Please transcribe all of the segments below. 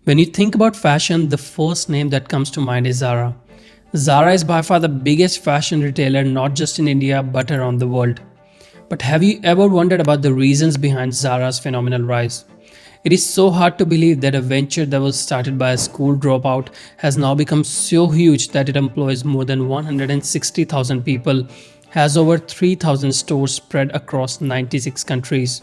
When you think about fashion, the first name that comes to mind is Zara. Zara is by far the biggest fashion retailer not just in India but around the world. But have you ever wondered about the reasons behind Zara's phenomenal rise? It is so hard to believe that a venture that was started by a school dropout has now become so huge that it employs more than 160,000 people, has over 3,000 stores spread across 96 countries.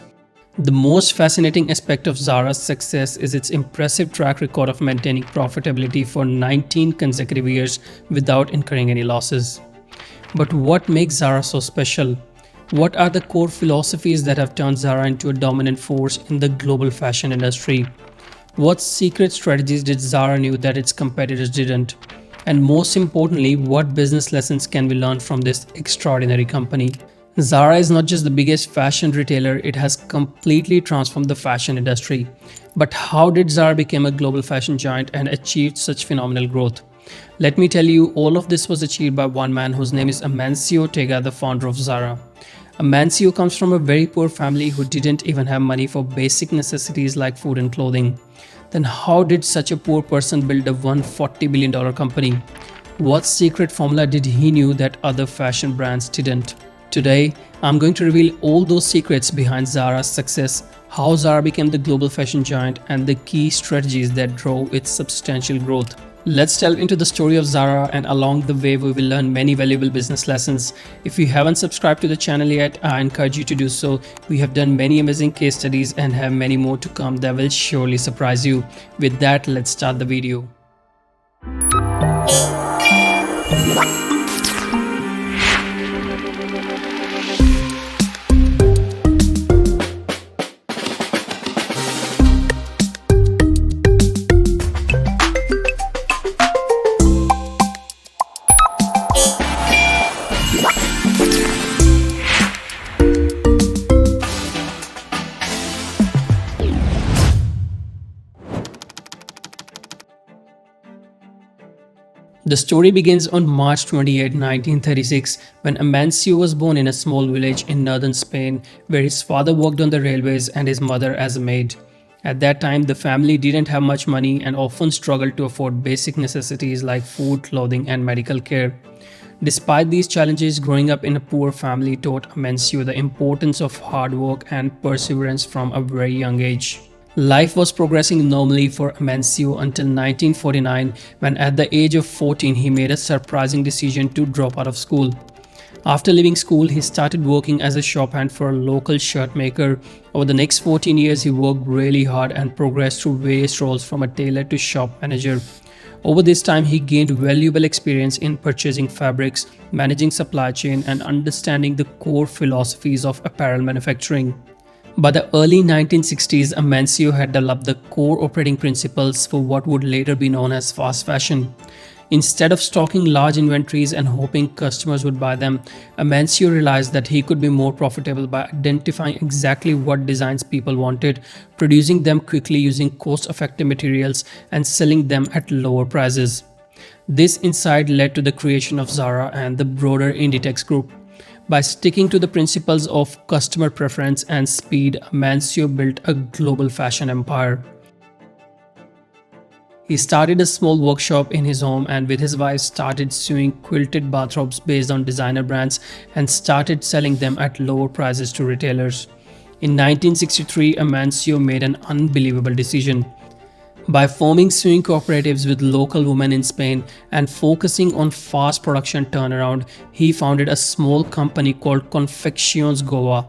The most fascinating aspect of Zara's success is its impressive track record of maintaining profitability for 19 consecutive years without incurring any losses. But what makes Zara so special? What are the core philosophies that have turned Zara into a dominant force in the global fashion industry? What secret strategies did Zara knew that its competitors didn't? And most importantly, what business lessons can we learn from this extraordinary company? Zara is not just the biggest fashion retailer, it has completely transformed the fashion industry. But how did Zara become a global fashion giant and achieve such phenomenal growth? Let me tell you, all of this was achieved by one man whose name is Amancio Ortega, the founder of Zara. Amancio comes from a very poor family who didn't even have money for basic necessities like food and clothing. Then how did such a poor person build a $140 billion company? What secret formula did he knew that other fashion brands didn't? Today, I'm going to reveal all those secrets behind Zara's success, how Zara became the global fashion giant, and the key strategies that drove its substantial growth. Let's delve into the story of Zara, and along the way we will learn many valuable business lessons. If you haven't subscribed to the channel yet, I encourage you to do so. We have done many amazing case studies and have many more to come that will surely surprise you. With that, let's start the video. The story begins on March 28, 1936, when Amancio was born in a small village in northern Spain, where his father worked on the railways and his mother as a maid. At that time, the family didn't have much money and often struggled to afford basic necessities like food, clothing, and medical care. Despite these challenges, growing up in a poor family taught Amancio the importance of hard work and perseverance from a very young age. Life was progressing normally for Amancio until 1949, when at the age of 14 he made a surprising decision to drop out of school. After leaving school, he started working as a shop-hand for a local shirt maker. Over the next 14 years, he worked really hard and progressed through various roles from a tailor to shop manager. Over this time, he gained valuable experience in purchasing fabrics, managing supply chain, and understanding the core philosophies of apparel manufacturing. By the early 1960s, Amancio had developed the core operating principles for what would later be known as fast fashion. Instead of stocking large inventories and hoping customers would buy them, Amancio realized that he could be more profitable by identifying exactly what designs people wanted, producing them quickly using cost-effective materials, and selling them at lower prices. This insight led to the creation of Zara and the broader Inditex group. By sticking to the principles of customer preference and speed, Amancio built a global fashion empire. He started a small workshop in his home and with his wife started sewing quilted bathrobes based on designer brands and started selling them at lower prices to retailers. In 1963, Amancio made an unbelievable decision. By forming sewing cooperatives with local women in Spain and focusing on fast production turnaround, he founded a small company called Confecciones Goa.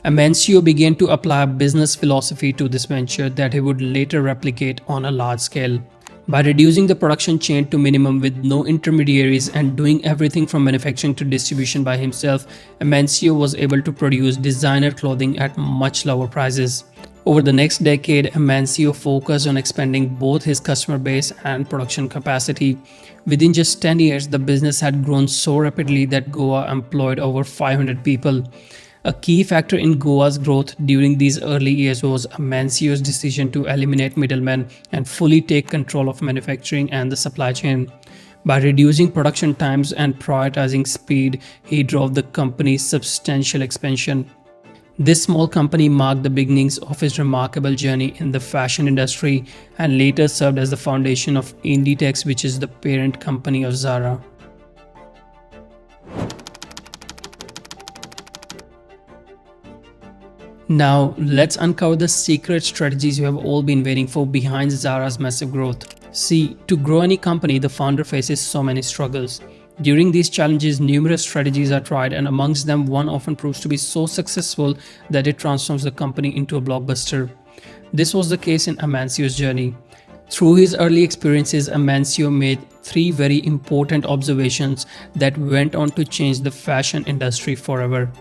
Amancio began to apply a business philosophy to this venture that he would later replicate on a large scale. By reducing the production chain to minimum with no intermediaries and doing everything from manufacturing to distribution by himself, Amancio was able to produce designer clothing at much lower prices. Over the next decade, Amancio focused on expanding both his customer base and production capacity. Within just 10 years, the business had grown so rapidly that Goa employed over 500 people. A key factor in Goa's growth during these early years was Amancio's decision to eliminate middlemen and fully take control of manufacturing and the supply chain. By reducing production times and prioritizing speed, he drove the company's substantial expansion. This small company marked the beginnings of his remarkable journey in the fashion industry and later served as the foundation of Inditex, which is the parent company of Zara. Now, let's uncover the secret strategies you have all been waiting for behind Zara's massive growth. See, to grow any company, the founder faces so many struggles. During these challenges, numerous strategies are tried, and amongst them, one often proves to be so successful that it transforms the company into a blockbuster. This was the case in Amancio's journey. Through his early experiences, Amancio made three very important observations that went on to change the fashion industry forever.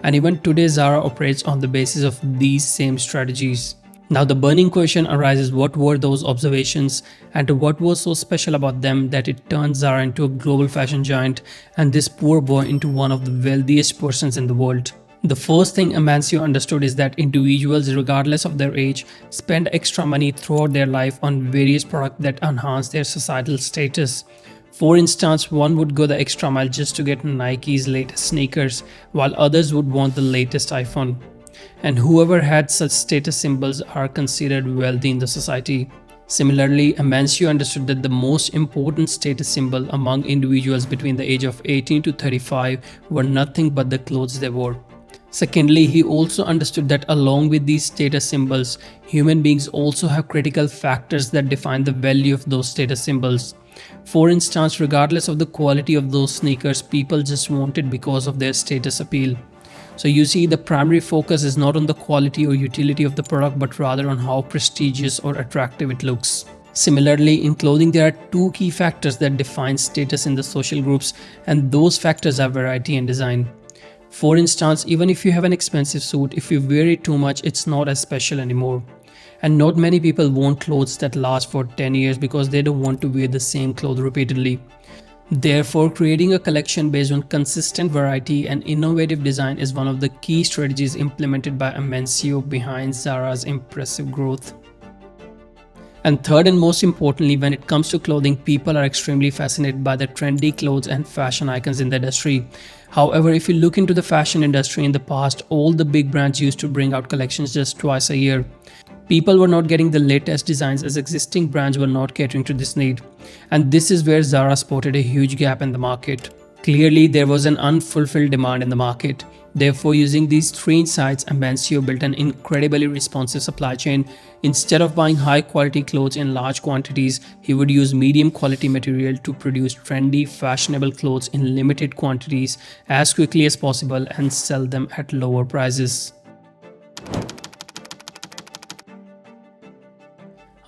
And even today, Zara operates on the basis of these same strategies. Now, the burning question arises: what were those observations, and what was so special about them that it turned Zara into a global fashion giant and this poor boy into one of the wealthiest persons in the world? The first thing Amancio understood is that individuals, regardless of their age, spend extra money throughout their life on various products that enhance their societal status. For instance, one would go the extra mile just to get Nike's latest sneakers, while others would want the latest iPhone. And whoever had such status symbols are considered wealthy in the society. Similarly, Amancio understood that the most important status symbol among individuals between the age of 18 to 35 were nothing but the clothes they wore. Secondly, he also understood that along with these status symbols, human beings also have critical factors that define the value of those status symbols. For instance, regardless of the quality of those sneakers, people just want it because of their status appeal. So you see, the primary focus is not on the quality or utility of the product, but rather on how prestigious or attractive it looks. Similarly, in clothing, there are two key factors that define status in the social groups, and those factors are variety and design. For instance, even if you have an expensive suit, if you wear it too much, it's not as special anymore. And not many people want clothes that last for 10 years because they don't want to wear the same clothes repeatedly. Therefore, creating a collection based on consistent variety and innovative design is one of the key strategies implemented by Amancio behind Zara's impressive growth. And third and most importantly, when it comes to clothing, people are extremely fascinated by the trendy clothes and fashion icons in the industry. However, if you look into the fashion industry in the past, all the big brands used to bring out collections just twice a year. People were not getting the latest designs as existing brands were not catering to this need. And this is where Zara spotted a huge gap in the market. Clearly, there was an unfulfilled demand in the market. Therefore, using these three insights, Amancio built an incredibly responsive supply chain. Instead of buying high-quality clothes in large quantities, he would use medium-quality material to produce trendy, fashionable clothes in limited quantities as quickly as possible and sell them at lower prices.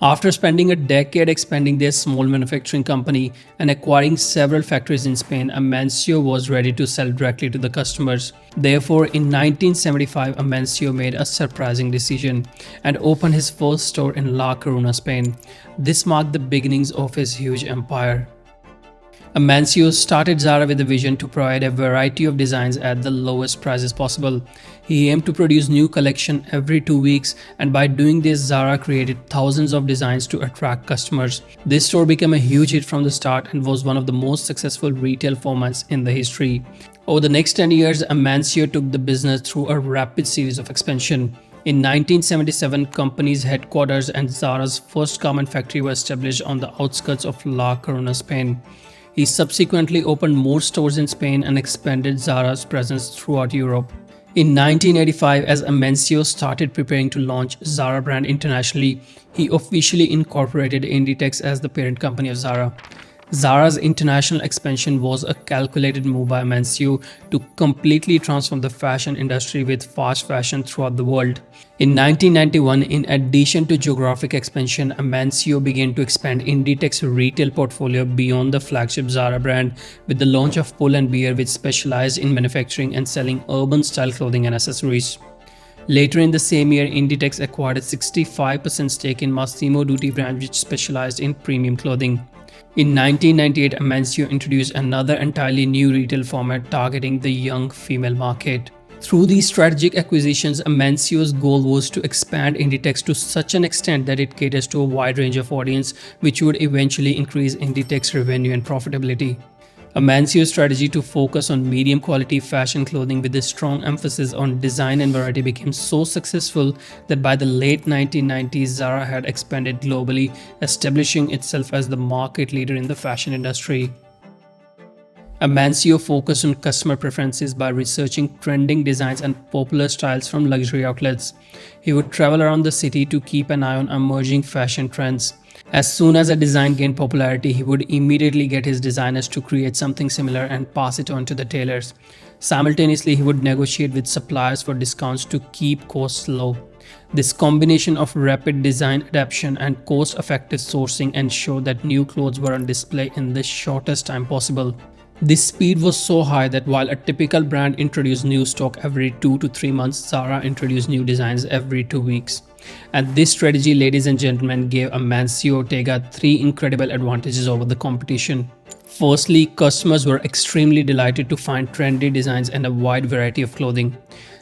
After spending a decade expanding their small manufacturing company and acquiring several factories in Spain, Amancio was ready to sell directly to the customers. Therefore, in 1975, Amancio made a surprising decision and opened his first store in La Coruña, Spain. This marked the beginnings of his huge empire. Amancio started Zara with a vision to provide a variety of designs at the lowest prices possible. He aimed to produce new collection every 2 weeks, and by doing this, Zara created thousands of designs to attract customers. This store became a huge hit from the start and was one of the most successful retail formats in the history. Over the next 10 years, Amancio took the business through a rapid series of expansion. In 1977, company's headquarters and Zara's first garment factory were established on the outskirts of La Coruña, Spain. He subsequently opened more stores in Spain and expanded Zara's presence throughout Europe. In 1985, as Amancio started preparing to launch Zara brand internationally, he officially incorporated Inditex as the parent company of Zara. Zara's international expansion was a calculated move by Amancio to completely transform the fashion industry with fast fashion throughout the world. In 1991, in addition to geographic expansion, Amancio began to expand Inditex's retail portfolio beyond the flagship Zara brand with the launch of Pull & Bear, which specialized in manufacturing and selling urban-style clothing and accessories. Later in the same year, Inditex acquired a 65% stake in Massimo Dutti brand, which specialized in premium clothing. In 1998, Amancio introduced another entirely new retail format targeting the young female market. Through these strategic acquisitions, Amancio's goal was to expand Inditex to such an extent that it caters to a wide range of audience, which would eventually increase Inditex's revenue and profitability. Amancio's strategy to focus on medium quality fashion clothing with a strong emphasis on design and variety became so successful that by the late 1990s, Zara had expanded globally, establishing itself as the market leader in the fashion industry. Amancio focused on customer preferences by researching trending designs and popular styles from luxury outlets. He would travel around the city to keep an eye on emerging fashion trends. As soon as a design gained popularity, he would immediately get his designers to create something similar and pass it on to the tailors. Simultaneously, he would negotiate with suppliers for discounts to keep costs low. This combination of rapid design adaptation and cost-effective sourcing ensured that new clothes were on display in the shortest time possible. This speed was so high that while a typical brand introduced new stock every 2 to 3 months, Zara introduced new designs every 2 weeks. And this strategy, ladies and gentlemen, gave Amancio Ortega 3 incredible advantages over the competition. Firstly, customers were extremely delighted to find trendy designs and a wide variety of clothing.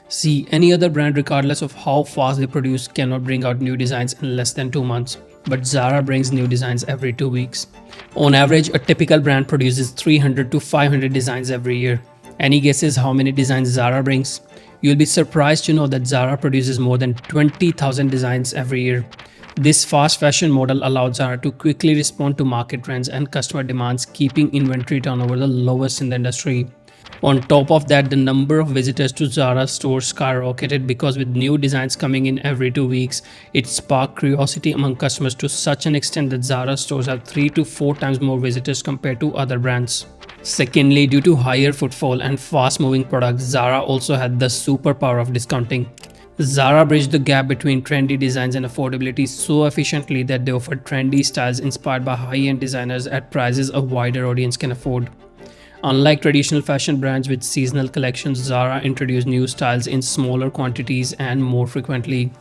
See, any other brand, regardless of how fast they produce, cannot bring out new designs in less than 2 months. But Zara brings new designs every 2 weeks. On average, a typical brand produces 300 to 500 designs every year. Any guesses how many designs Zara brings? You'll be surprised to know that Zara produces more than 20,000 designs every year. This fast fashion model allowed Zara to quickly respond to market trends and customer demands, keeping inventory turnover the lowest in the industry. On top of that, the number of visitors to Zara stores skyrocketed because with new designs coming in every 2 weeks, it sparked curiosity among customers to such an extent that Zara stores have 3 to 4 times more visitors compared to other brands. Secondly, due to higher footfall and fast-moving products, Zara also had the superpower of discounting. Zara bridged the gap between trendy designs and affordability so efficiently that they offered trendy styles inspired by high-end designers at prices a wider audience can afford. Unlike traditional fashion brands with seasonal collections, Zara introduced new styles in smaller quantities and more frequently.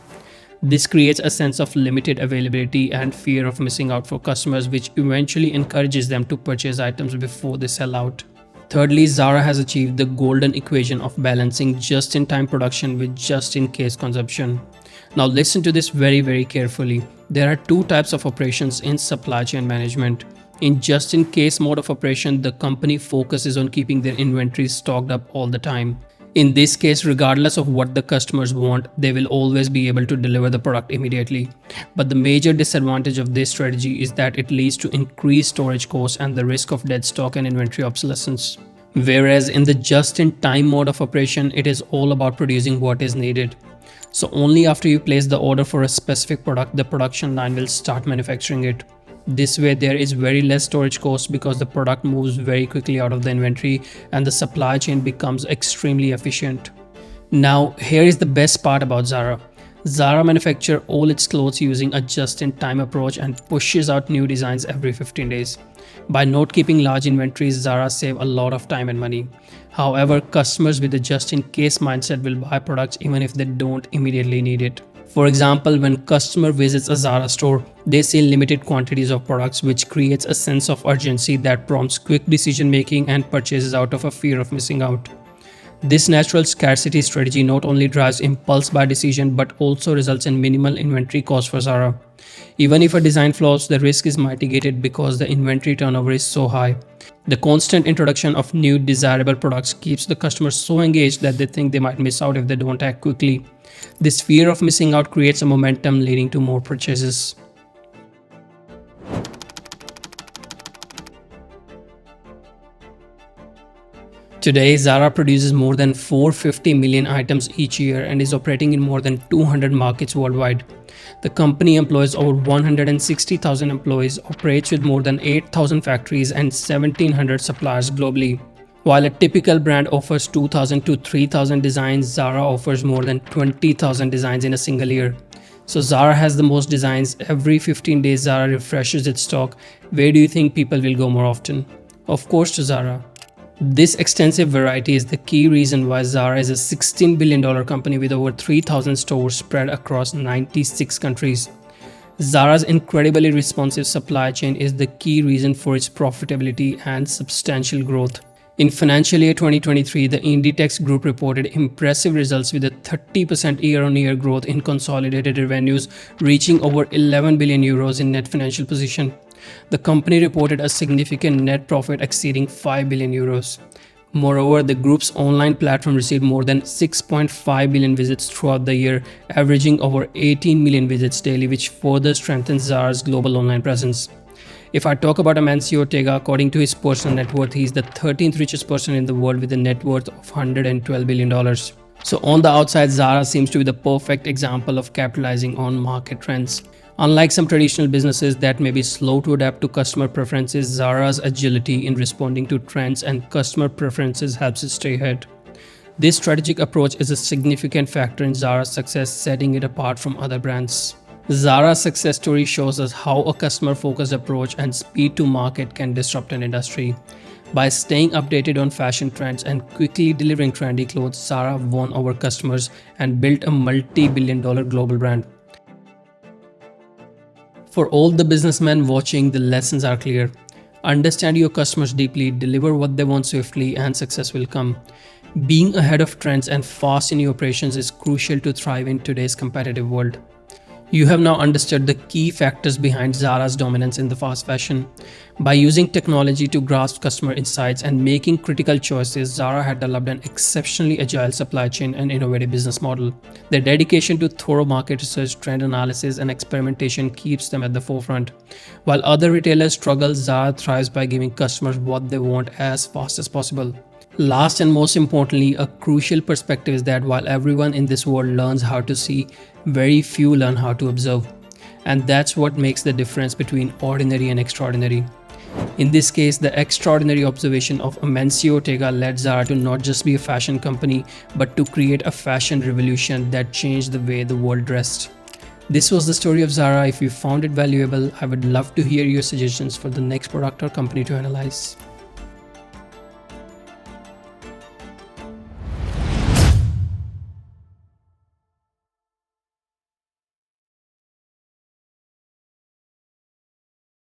This creates a sense of limited availability and fear of missing out for customers, which eventually encourages them to purchase items before they sell out. Thirdly, Zara has achieved the golden equation of balancing just-in-time production with just-in-case consumption. Now listen to this very carefully. There are 2 types of operations in supply chain management. In just-in-case mode of operation, the company focuses on keeping their inventory stocked up all the time. In this case, regardless of what the customers want, they will always be able to deliver the product immediately. But the major disadvantage of this strategy is that it leads to increased storage costs and the risk of dead stock and inventory obsolescence. Whereas in the just-in-time mode of operation, it is all about producing what is needed. So only after you place the order for a specific product, the production line will start manufacturing it. This way there is very less storage cost because the product moves very quickly out of the inventory and the supply chain becomes extremely efficient. Now here is the best part about Zara. Zara manufactures all its clothes using a just-in-time approach and pushes out new designs every 15 days. By not keeping large inventories, Zara save a lot of time and money. However, customers with a just-in-case mindset will buy products even if they don't immediately need it. For example, when customer visits a Zara store, they see limited quantities of products, which creates a sense of urgency that prompts quick decision making and purchases out of a fear of missing out. This natural scarcity strategy not only drives impulse buy decision but also results in minimal inventory cost for Zara. Even if a design flaws, the risk is mitigated because the inventory turnover is so high. The constant introduction of new desirable products keeps the customers so engaged that they think they might miss out if they don't act quickly. This fear of missing out creates a momentum leading to more purchases. Today, Zara produces more than 450 million items each year and is operating in more than 200 markets worldwide. The company employs over 160,000 employees, operates with more than 8,000 factories and 1,700 suppliers globally. While a typical brand offers 2,000 to 3,000 designs, Zara offers more than 20,000 designs in a single year. So Zara has the most designs. Every 15 days, Zara refreshes its stock. Where do you think people will go more often? Of course, to Zara. This extensive variety is the key reason why Zara is a $16 billion company with over 3,000 stores spread across 96 countries. Zara's incredibly responsive supply chain is the key reason for its profitability and substantial growth. In financial year 2023, the Inditex Group reported impressive results with a 30% year-on-year growth in consolidated revenues, reaching over 11 billion euros in net financial position. The company reported a significant net profit exceeding 5 billion euros. Moreover, the group's online platform received more than 6.5 billion visits throughout the year, averaging over 18 million visits daily, which further strengthens Zara's global online presence. If I talk about Amancio Ortega, according to his personal net worth, he is the 13th richest person in the world with a net worth of $112 billion. So on the outside, Zara seems to be the perfect example of capitalizing on market trends. Unlike some traditional businesses that may be slow to adapt to customer preferences, Zara's agility in responding to trends and customer preferences helps it stay ahead. This strategic approach is a significant factor in Zara's success, setting it apart from other brands. Zara's success story shows us how a customer-focused approach and speed to market can disrupt an industry. By staying updated on fashion trends and quickly delivering trendy clothes, Zara won over customers and built a multi-billion-dollar global brand. For all the businessmen watching, the lessons are clear. Understand your customers deeply, deliver what they want swiftly, and success will come. Being ahead of trends and fast in your operations is crucial to thrive in today's competitive world. You have now understood the key factors behind Zara's dominance in the fast fashion. By using technology to grasp customer insights and making critical choices, Zara had developed an exceptionally agile supply chain and innovative business model. Their dedication to thorough market research, trend analysis, and experimentation keeps them at the forefront. While other retailers struggle, Zara thrives by giving customers what they want as fast as possible. Last and most importantly, a crucial perspective is that while everyone in this world learns how to see, very few learn how to observe. And that's what makes the difference between ordinary and extraordinary. In this case, the extraordinary observation of Amancio Ortega led Zara to not just be a fashion company, but to create a fashion revolution that changed the way the world dressed. This was the story of Zara. If you found it valuable, I would love to hear your suggestions for the next product or company to analyze.